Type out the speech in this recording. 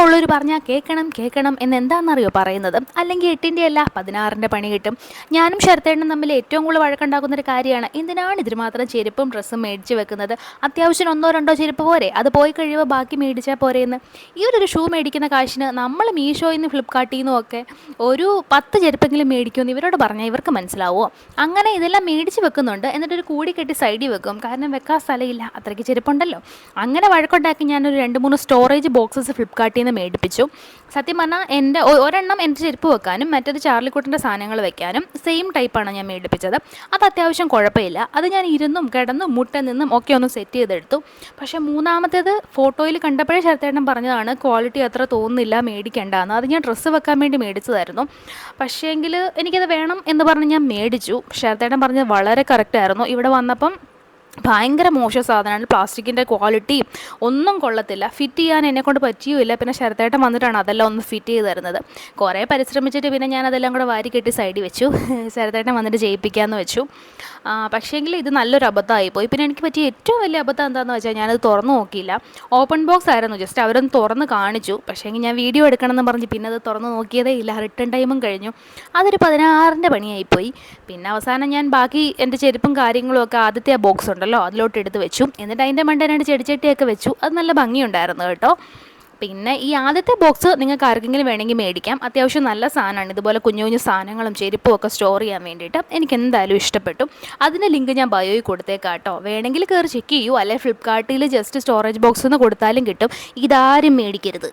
ഉള്ളവർ പറഞ്ഞാൽ കേൾക്കണം കേൾക്കണം എന്ന് എന്താണെന്നറിയോ പറയുന്നത്, അല്ലെങ്കിൽ 8ൻ്റെ അല്ല 16ൻ്റെ പണി കിട്ടും. ഞാനും ശരത്തേട്ടനും തമ്മിൽ ഏറ്റവും കൂടുതൽ വഴക്കുണ്ടാക്കുന്നൊരു കാര്യമാണ് എന്തിനാണ് ഇതിന് മാത്രം ചെരുപ്പും ഡ്രസ്സും മേടിച്ച് വെക്കുന്നത്, അത്യാവശ്യം ഒന്നോ രണ്ടോ ചെരുപ്പ് പോരെ, അത് പോയി കഴിയുമ്പോൾ ബാക്കി മേടിച്ചാൽ പോരെയെന്ന്. ഈ ഒരു ഷൂ മേടിക്കുന്ന കാശിന് നമ്മൾ മീഷോയിൽ നിന്ന് ഫ്ലിപ്കാർട്ടിൽ നിന്നും ഒക്കെ ഒരു 10 ചെരുപ്പെങ്കിലും മേടിക്കുമെന്ന് ഇവരോട് പറഞ്ഞാൽ ഇവർക്ക് മനസ്സിലാവുമോ? അങ്ങനെ ഇതെല്ലാം മേടിച്ച് വെക്കുന്നുണ്ട്, എന്നിട്ടൊരു കൂടി കെട്ടി സൈഡിൽ വെക്കും, കാരണം വെക്കാൻ സ്ഥലമില്ല, അത്രയ്ക്ക് ചെരുപ്പുണ്ടല്ലോ. അങ്ങനെ വഴക്കുണ്ടാക്കി ഞാനൊരു 2-3 സ്റ്റോറേജ് ബോക്സസ് ഫ്ലിപ്കാർട്ടിൽ നിന്ന് മേടിപ്പിച്ചു. സത്യം പറഞ്ഞാൽ ഒരെണ്ണം എൻ്റെ ചെരുപ്പ് വെക്കാനും മറ്റേത് ചാർലിക്കുട്ടൻ്റെ സാധനങ്ങൾ വെക്കാനും സെയിം ടൈപ്പാണ് ഞാൻ മേടിപ്പിച്ചത്. അത് അത്യാവശ്യം കുഴപ്പമില്ല, അത് ഞാൻ ഇരുന്നും കിടന്നും മുട്ട നിന്നും ഒക്കെ ഒന്ന് സെറ്റ് ചെയ്തെടുത്തു. പക്ഷേ മൂന്നാമത്തേത് ഫോട്ടോയിൽ കണ്ടപ്പോഴേ ശരത്തേട്ടൻ പറഞ്ഞതാണ് ക്വാളിറ്റി അത്ര തോന്നുന്നില്ല, മേടിക്കേണ്ടെന്ന്. അത് ഞാൻ ഡ്രസ്സ് വെക്കാൻ വേണ്ടി മേടിച്ചതായിരുന്നു. പക്ഷേങ്കിൽ എനിക്കത് വേണം എന്ന് പറഞ്ഞ് ഞാൻ മേടിച്ചു. ശരത്തേട്ടൻ പറഞ്ഞത് വളരെ കറക്റ്റായിരുന്നു. ഇവിടെ വന്നപ്പം ഭയങ്കര മോശം സാധനമാണ്, പ്ലാസ്റ്റിക്കിൻ്റെ ക്വാളിറ്റി ഒന്നും കൊള്ളത്തില്ല, ഫിറ്റ് ചെയ്യാൻ എന്നെക്കൊണ്ട് പറ്റിയുമില്ല. പിന്നെ ശരത്തേട്ടൻ വന്നിട്ടാണ് അതെല്ലാം ഒന്ന് ഫിറ്റ് ചെയ്ത് തരുന്നത്. കുറേ പരിശ്രമിച്ചിട്ട് പിന്നെ ഞാൻ അതെല്ലാം കൂടെ വാരി കെട്ടി സൈഡിൽ വെച്ചു, ശരത്തേട്ടൻ വന്നിട്ട് ചെയ്യിപ്പിക്കാമെന്ന് വെച്ചു. പക്ഷേങ്കിൽ ഇത് നല്ലൊരു അബദ്ധമായിപ്പോയി. പിന്നെ എനിക്ക് പറ്റിയ ഏറ്റവും വലിയ അബദ്ധം എന്താണെന്ന് വെച്ചാൽ ഞാനത് തുറന്നു നോക്കിയില്ല. ഓപ്പൺ ബോക്സ് ആയിരുന്നു, ജസ്റ്റ് അവരൊന്ന് തുറന്ന് കാണിച്ചു. പക്ഷേങ്കിൽ ഞാൻ വീഡിയോ എടുക്കണമെന്ന് പറഞ്ഞ് പിന്നെ അത് തുറന്ന് നോക്കിയതേ ഇല്ല. റിട്ടേൺ ടൈമും കഴിഞ്ഞു. അതൊരു 16ൻ്റെ പണിയായിപ്പോയി. പിന്നെ അവസാനം ഞാൻ ബാക്കി എൻ്റെ ചെരുപ്പും കാര്യങ്ങളും ഒക്കെ ആദ്യത്തെ ആ ബോക്സ് ഉണ്ടല്ലോ അതിലോട്ട് എടുത്ത് വെച്ചു. എന്നിട്ട് അതിൻ്റെ മണ്ടേ 2 ചെടിച്ചട്ടിയൊക്കെ വെച്ചു. അത് നല്ല ഭംഗിയുണ്ടായിരുന്നു കേട്ടോ. പിന്നെ ഈ ആദ്യത്തെ ബോക്സ് നിങ്ങൾക്ക് ആർക്കെങ്കിലും വേണമെങ്കിൽ മേടിക്കാം, അത്യാവശ്യം നല്ല സാധനമാണ്. ഇതുപോലെ കുഞ്ഞു കുഞ്ഞു സാധനങ്ങളും ചെരുപ്പും ഒക്കെ സ്റ്റോർ ചെയ്യാൻ വേണ്ടിയിട്ട് എനിക്ക് എന്തായാലും ഇഷ്ടപ്പെട്ടു. അതിൻ്റെ ലിങ്ക് ഞാൻ ബയോയിൽ കൊടുത്തേക്കാം കേട്ടോ, വേണമെങ്കിൽ കയറി ചെക്ക് ചെയ്യൂ. അല്ലെങ്കിൽ ഫ്ലിപ്കാർട്ടിൽ ജസ്റ്റ് സ്റ്റോറേജ് ബോക്സ് എന്ന് കൊടുത്താലും കിട്ടും. ഇതാരും മേടിക്കരുത്.